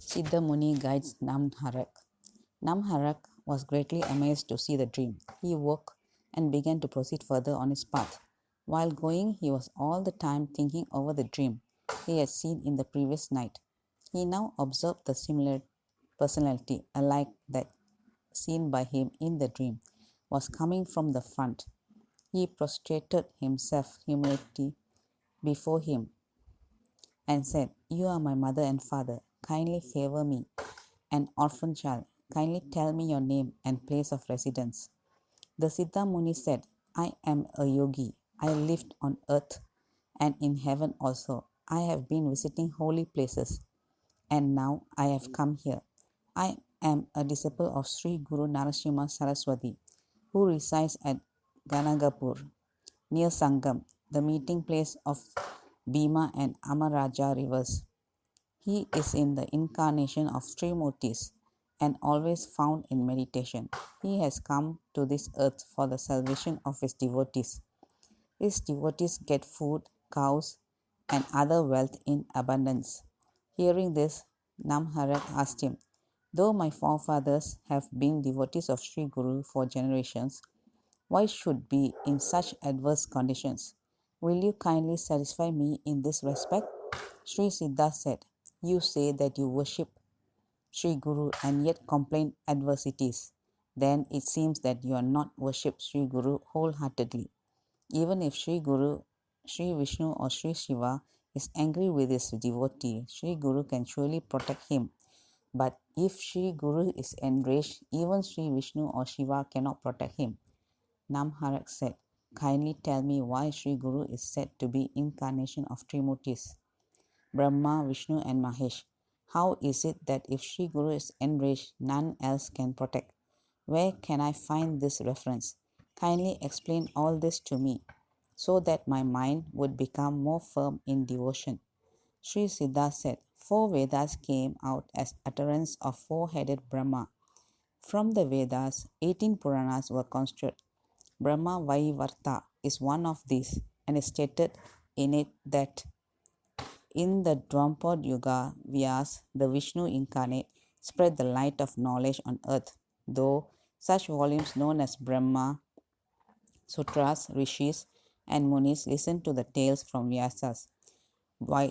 Siddha Muni guides Namharak. Namharak was greatly amazed to see the dream. He woke and began to proceed further on his path. While going, he was all the time thinking over the dream he had seen in the previous night. He now observed the similar personality, alike that seen by him in the dream, was coming from the front. He prostrated himself humility before him and said, "You are my mother and father. Kindly favor me, an orphan child. Kindly tell me your name and place of residence." The Siddha Muni said, "I am a yogi. I lived on earth and in heaven also. I have been visiting holy places and now I have come here. I am a disciple of Sri Guru Narasimha Saraswati, who resides at Ganagapur near Sangam, the meeting place of Bhima and Amaraja rivers. He is in the incarnation of Trimurtis and always found in meditation. He has come to this earth for the salvation of his devotees. His devotees get food, cows, and other wealth in abundance." Hearing this, Namharak asked him, "Though my forefathers have been devotees of Sri Guru for generations, why should be in such adverse conditions? Will you kindly satisfy me in this respect?" Sri Siddha said, "You say that you worship Sri Guru and yet complain adversities. Then it seems that you are not worship Sri Guru wholeheartedly. Even if Sri Guru, Sri Vishnu or Sri Shiva is angry with his devotee, Sri Guru can surely protect him. But if Sri Guru is enraged, even Sri Vishnu or Shiva cannot protect him." Namharak said, "Kindly tell me why Sri Guru is said to be incarnation of Trimurtis, Brahma, Vishnu and Mahesh. How is it that if Sri Guru is enraged, none else can protect? Where can I find this reference? Kindly explain all this to me, so that my mind would become more firm in devotion." Sri Siddha said, "Four Vedas came out as utterance of four-headed Brahma. From the Vedas, 18 Puranas were constructed. Brahma Vaivarta is one of these, and is stated in it that in the Dwampar Yuga, Vyas, the Vishnu incarnate, spread the light of knowledge on earth, though such volumes known as Brahma Sutras, Rishis, and Munis listened to the tales from Vyasas,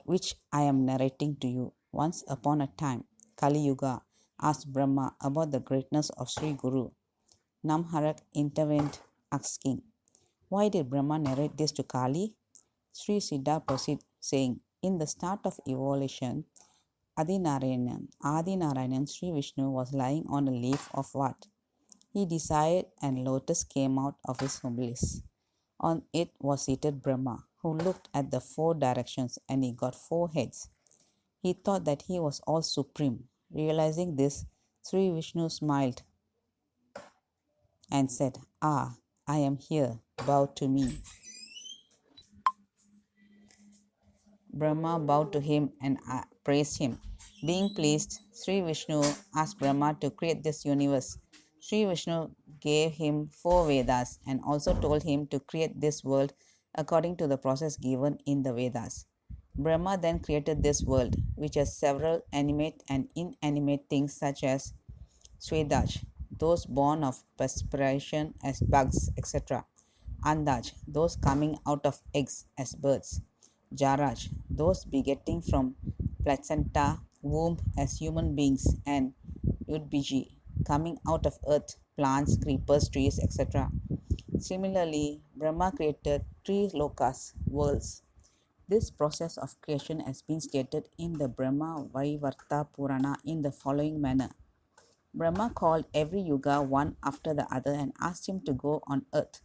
which I am narrating to you. Once upon a time, Kali Yuga asked Brahma about the greatness of Sri Guru. Namharak intervened, asking, "Why did Brahma narrate this to Kali?" Sri Siddha proceeded, saying, "In the start of evolution, Adinarayanan, Sri Vishnu, was lying on a leaf of what? He desired, and lotus came out of his bliss. On it was seated Brahma, who looked at the four directions, and he got four heads. He thought that he was all supreme. Realizing this, Sri Vishnu smiled and said, 'Ah, I am here. Bow to me.' Brahma bowed to him and praised him. Being pleased, Sri Vishnu asked Brahma to create this universe. Sri Vishnu gave him four Vedas and also told him to create this world according to the process given in the Vedas. Brahma then created this world, which has several animate and inanimate things such as Svedaj, those born of perspiration as bugs, etc. Andaj, those coming out of eggs as birds. Jaraj, those begetting from placenta, womb as human beings. And Udbiji, coming out of earth, plants, creepers, trees, etc. Similarly, Brahma created three lokas, worlds. This process of creation has been stated in the Brahma Vaivarta Purana in the following manner. Brahma called every yuga one after the other and asked him to go on earth.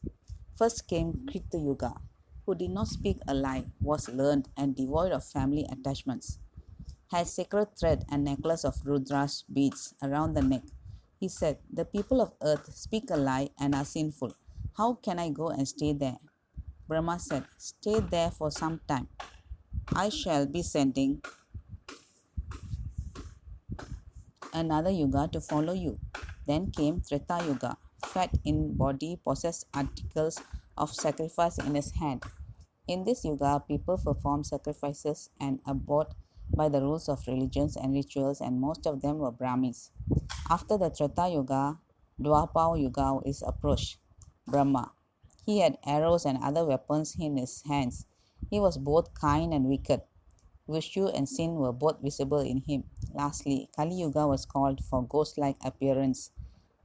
First came Krita Yuga, who did not speak a lie, was learned and devoid of family attachments, had sacred thread and necklace of Rudra's beads around the neck. He said, "The people of earth speak a lie and are sinful. How can I go and stay there?" Brahma said, "Stay there for some time. I shall be sending another yuga to follow you." Then came Treta Yuga. Fat in body, possessed articles of sacrifice in his hand. In this yuga, people performed sacrifices and abhorred by the rules of religions and rituals, and most of them were Brahmins. After the Treta Yuga, Dwapar Yuga is approached. Brahma. He had arrows and other weapons in his hands. He was both kind and wicked. Virtue and sin were both visible in him. Lastly, Kali Yuga was called for ghost-like appearance,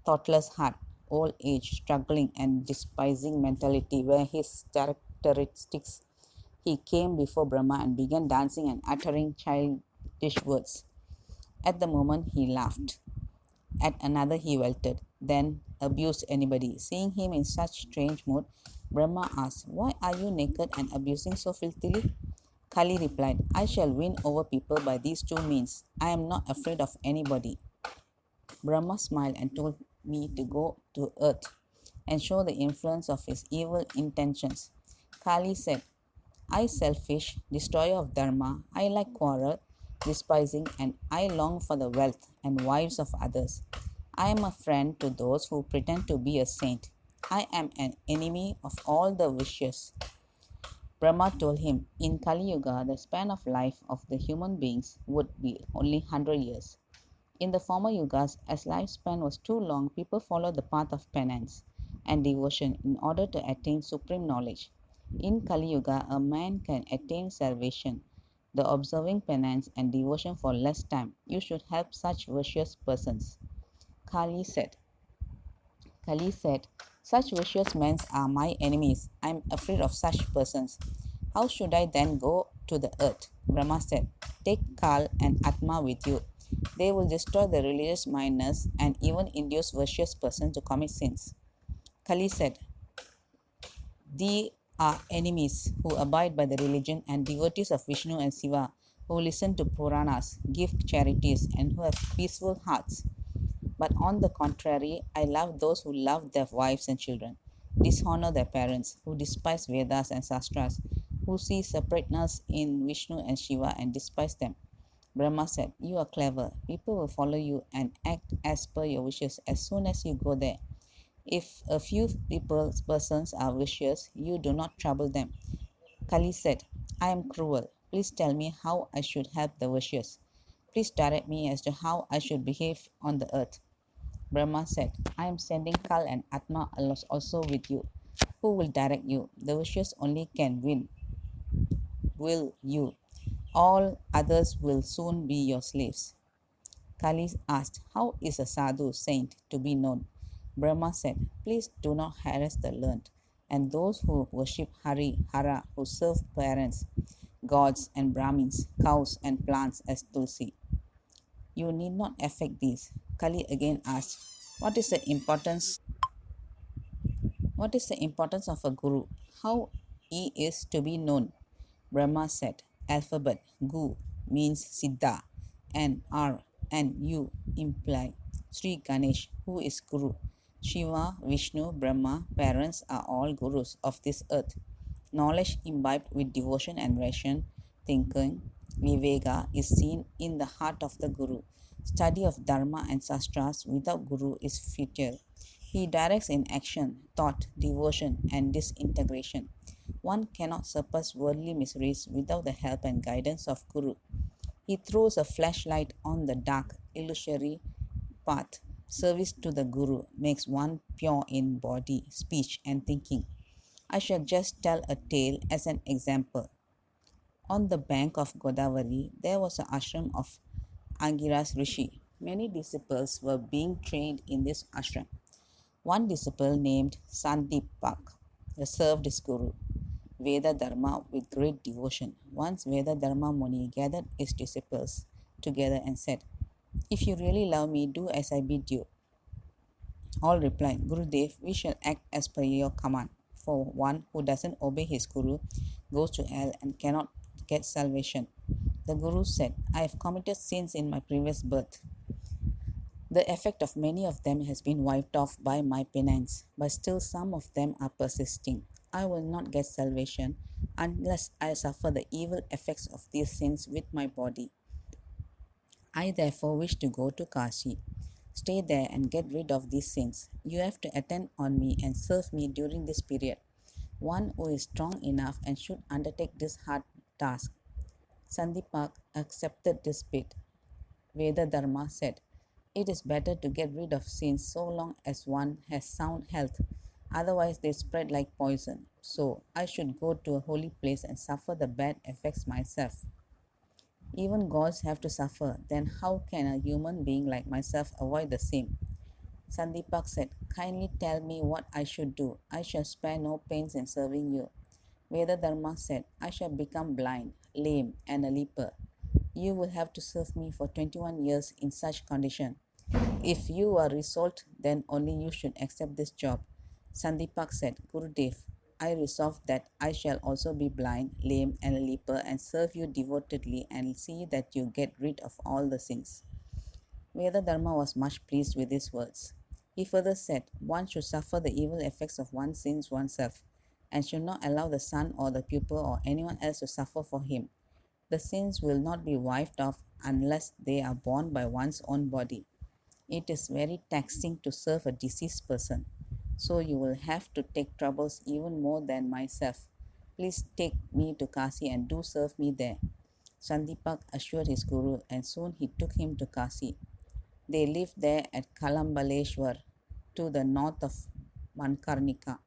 thoughtless heart, old age, struggling and despising mentality were his characteristics. He came before Brahma and began dancing and uttering childish words. At the moment he laughed. At another he welted, then abused anybody. Seeing him in such strange mood, Brahma asked, "Why are you naked and abusing so filthily?" Kali replied, "I shall win over people by these two means. I am not afraid of anybody." Brahma smiled and told me to go to earth and show the influence of his evil intentions. Kali said, "I selfish, destroyer of dharma, I like quarrel, despising, and I long for the wealth and wives of others. I am a friend to those who pretend to be a saint. I am an enemy of all the vicious." Brahma told him, in Kali Yuga, the span of life of the human beings would be only 100 years. In the former yugas, as lifespan was too long, people followed the path of penance and devotion in order to attain supreme knowledge. In Kali Yuga, a man can attain salvation, the observing penance and devotion for less time. You should help such virtuous persons. Kali said, "Such virtuous men are my enemies. I am afraid of such persons. How should I then go to the earth?" Brahma said, "Take Kal and Atma with you. They will destroy the religious mindedness and even induce virtuous persons to commit sins." Kali said, "They are enemies who abide by the religion and devotees of Vishnu and Shiva, who listen to Puranas, give charities, and who have peaceful hearts. But on the contrary, I love those who love their wives and children, dishonor their parents, who despise Vedas and Sastras, who see separateness in Vishnu and Shiva and despise them." Brahma said, "You are clever. People will follow you and act as per your wishes as soon as you go there. If a few persons are vicious, you do not trouble them." Kali said, "I am cruel. Please tell me how I should help the vicious. Please direct me as to how I should behave on the earth." Brahma said, "I am sending Kal and Atma also with you. Who will direct you? The vicious only can will you. All others will soon be your slaves." Kali asked, "How is a sadhu saint to be known?" Brahma said, "Please do not harass the learned and those who worship Hari, Hara, who serve parents, gods and Brahmins, cows and plants as Tulsi. You need not affect these." Kali again asked, "What is the importance What is the importance of a guru? How he is to be known?" Brahma said, "Alphabet Gu means Siddha, and R and U imply Sri Ganesh, who is Guru. Shiva, Vishnu, Brahma, parents are all gurus of this earth. Knowledge imbibed with devotion and ration, thinking, Viveka, is seen in the heart of the Guru. Study of Dharma and Sastras without Guru is futile. He directs in action, thought, devotion, and disintegration. One cannot surpass worldly miseries without the help and guidance of Guru. He throws a flashlight on the dark, illusory path. Service to the Guru makes one pure in body, speech, and thinking. I shall just tell a tale as an example. On the bank of Godavari, there was an ashram of Angiras Rishi. Many disciples were being trained in this ashram. One disciple named Sandipak served his guru, Veda Dharma, with great devotion. Once Veda Dharma Muni gathered his disciples together and said, "If you really love me, do as I bid you." All replied, "Gurudev, we shall act as per your command. For one who doesn't obey his guru goes to hell and cannot get salvation." The guru said, "I have committed sins in my previous birth. The effect of many of them has been wiped off by my penance, but still some of them are persisting. I will not get salvation unless I suffer the evil effects of these sins with my body. I therefore wish to go to Kashi. Stay there and get rid of these sins. You have to attend on me and serve me during this period. One who is strong enough and should undertake this hard task." Sandipak accepted this bid. Veda Dharma said, "It is better to get rid of sins so long as one has sound health. Otherwise, they spread like poison. So, I should go to a holy place and suffer the bad effects myself. Even gods have to suffer. Then, how can a human being like myself avoid the same?" Sandipak said, "Kindly tell me what I should do. I shall spare no pains in serving you." Vedadharma said, "I shall become blind, lame, and a leper. You will have to serve me for 21 years in such condition. If you are resolved, then only you should accept this job." Sandipak said, "Gurudev, I resolve that I shall also be blind, lame, and a leper and serve you devotedly and see that you get rid of all the sins." Vedadharma was much pleased with these words. He further said, "One should suffer the evil effects of one's sins oneself and should not allow the son or the pupil or anyone else to suffer for him. The sins will not be wiped off unless they are borne by one's own body. It is very taxing to serve a deceased person, so you will have to take troubles even more than myself. Please take me to Kasi and do serve me there." Sandipak assured his guru, and soon he took him to Kasi. They lived there at Kalambaleshwar, to the north of Mankarnika.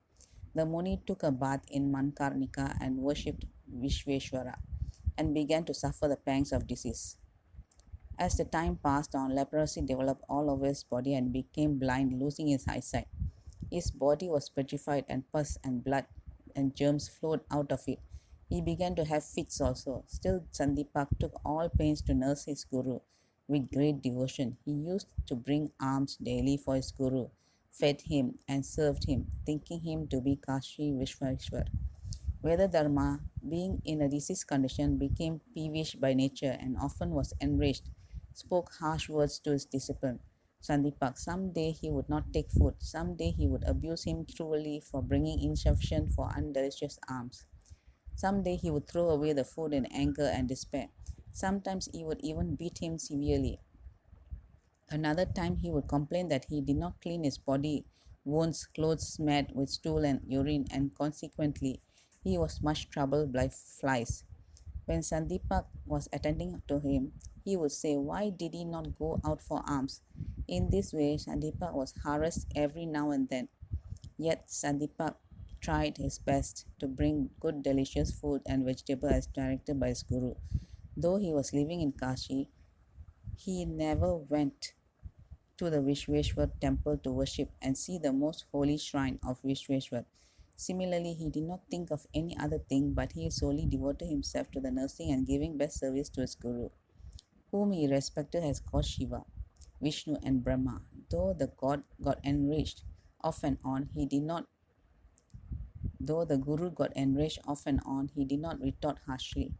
The Muni took a bath in Mankarnika and worshipped Vishveshwara and began to suffer the pangs of disease. As the time passed on, leprosy developed all over his body and became blind, losing his eyesight. His body was petrified, and pus and blood and germs flowed out of it. He began to have fits also. Still, Sandipak took all pains to nurse his guru with great devotion. He used to bring alms daily for his guru, fed him, and served him, thinking him to be Kashi Vishveshwar. Vedadharma, being in a diseased condition, became peevish by nature and often was enraged, spoke harsh words to his disciple Sandipak. Some day he would not take food, some day he would abuse him cruelly for bringing insufficient for undelicious alms. Some day he would throw away the food in anger and despair. Sometimes he would even beat him severely. Another time he would complain that he did not clean his body wounds, clothes smeared with stool and urine, and consequently he was much troubled by flies. When Sandipak was attending to him, he would say, "Why did he not go out for alms?" In this way, Sandipak was harassed every now and then. Yet Sandipak tried his best to bring good delicious food and vegetable as directed by his guru. Though he was living in Kashi, he never went to the Vishveshwar temple to worship and see the most holy shrine of Vishveshwar. Similarly, he did not think of any other thing, but he solely devoted himself to the nursing and giving best service to his guru, whom he respected as God Shiva, Vishnu, and Brahma. Though the god got enraged off and on, he did not Though the Guru got enraged off and on, he did not retort harshly.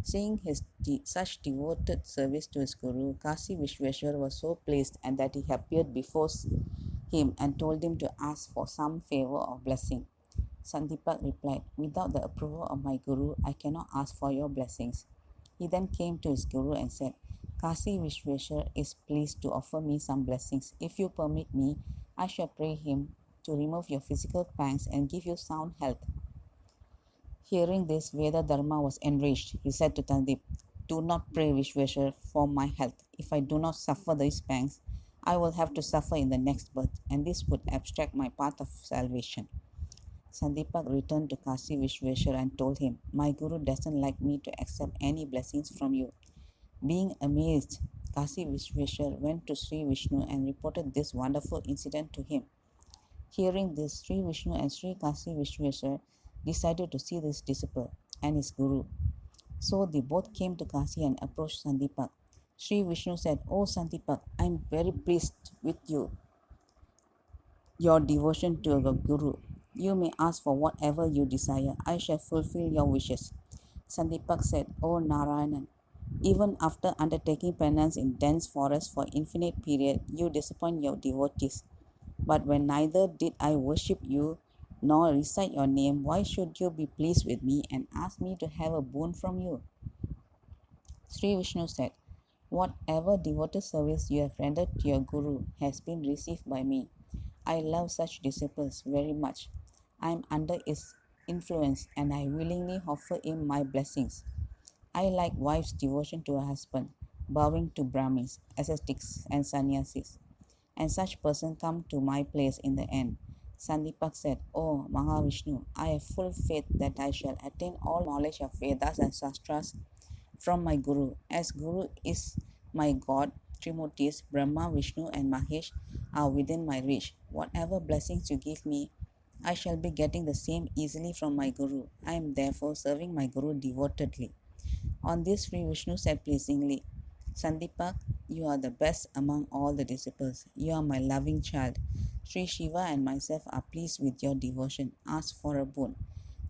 Seeing his such devoted service to his Guru, Kasi Vishveshwar was so pleased and that he appeared before him and told him to ask for some favor or blessing. Sandipak replied, "Without the approval of my Guru, I cannot ask for your blessings." He then came to his Guru and said, "Kasi Vishveshwar is pleased to offer me some blessings. If you permit me, I shall pray him to remove your physical pangs and give you sound health." Hearing this, Vedadharma was enraged. He said to Tandip, "Do not pray Vishveshwar for my health. If I do not suffer these pangs, I will have to suffer in the next birth, and this would obstruct my path of salvation." Sandipak returned to Kasi Vishveshwar and told him, "My Guru doesn't like me to accept any blessings from you." Being amazed, Kasi Vishveshwar went to Sri Vishnu and reported this wonderful incident to him. Hearing this, Sri Vishnu and Sri Kasi Vishveshwar decided to see this disciple and his guru. So they both came to Kasi and approached Sandipak. Sri Vishnu said, "Oh Sandipak, I am very pleased with your devotion to your guru. You may ask for whatever you desire. I shall fulfill your wishes." Sandipak said, "Oh Narayanan, even after undertaking penance in dense forest for infinite period, you disappoint your devotees. But when neither did I worship you nor recite your name, why should you be pleased with me and ask me to have a boon from you?" Sri Vishnu said, "Whatever devoted service you have rendered to your Guru has been received by me. I love such disciples very much. I am under his influence and I willingly offer him my blessings." I like wife's devotion to her husband, bowing to Brahmins, ascetics, and sannyasis, and such person come to my place in the end. Sandipak said, O Mahavishnu, I have full faith that I shall attain all knowledge of Vedas and Shastras from my Guru. As Guru is my God, Trimurtis, Brahma, Vishnu, and Mahesh are within my reach. Whatever blessings you give me, I shall be getting the same easily from my Guru. I am therefore serving my Guru devotedly. On this, Sri Vishnu said pleasingly, Sandipak, you are the best among all the disciples. You are my loving child. Sri Shiva and myself are pleased with your devotion. Ask for a boon.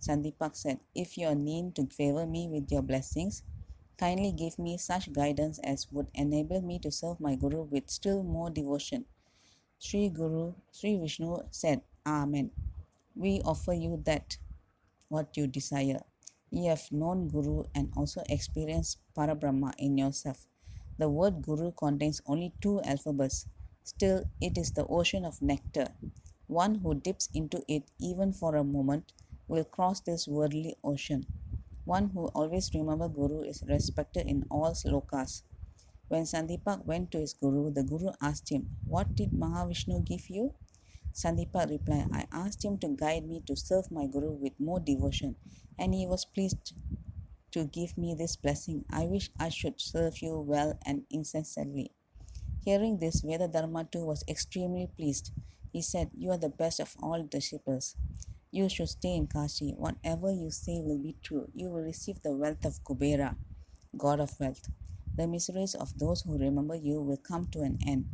Sandipak said, if you are keen to favor me with your blessings, kindly give me such guidance as would enable me to serve my Guru with still more devotion. Sri Vishnu said, Amen. We offer you that what you desire. You have known Guru and also experienced Parabrahma in yourself. The word Guru contains only two alphabets. Still, it is the ocean of nectar. One who dips into it even for a moment will cross this worldly ocean. One who always remembers Guru is respected in all lokas. When Sandipak went to his Guru, the Guru asked him, what did Mahavishnu give you? Sandipak replied, I asked him to guide me to serve my Guru with more devotion, and he was pleased to give me this blessing. I wish I should serve you well and incessantly. Hearing this, Vedadharma too was extremely pleased. He said, you are the best of all disciples. You should stay in Kashi. Whatever you say will be true. You will receive the wealth of Kubera, God of wealth. The miseries of those who remember you will come to an end.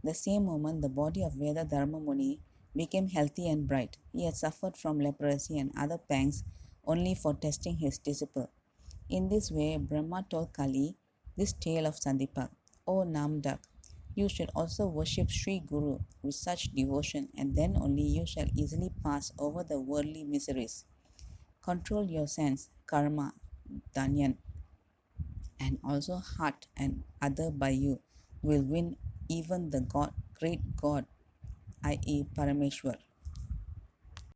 The same moment, the body of Veda Dharma Muni became healthy and bright. He had suffered from leprosy and other pangs only for testing his disciple. In this way, Brahma told Kali this tale of Sandipak. O Namdak, you should also worship Sri Guru with such devotion, and then only you shall easily pass over the worldly miseries. Control your sense, karma, danyan, and also heart and other by you will win even the God, great God, i.e. Parameshwar.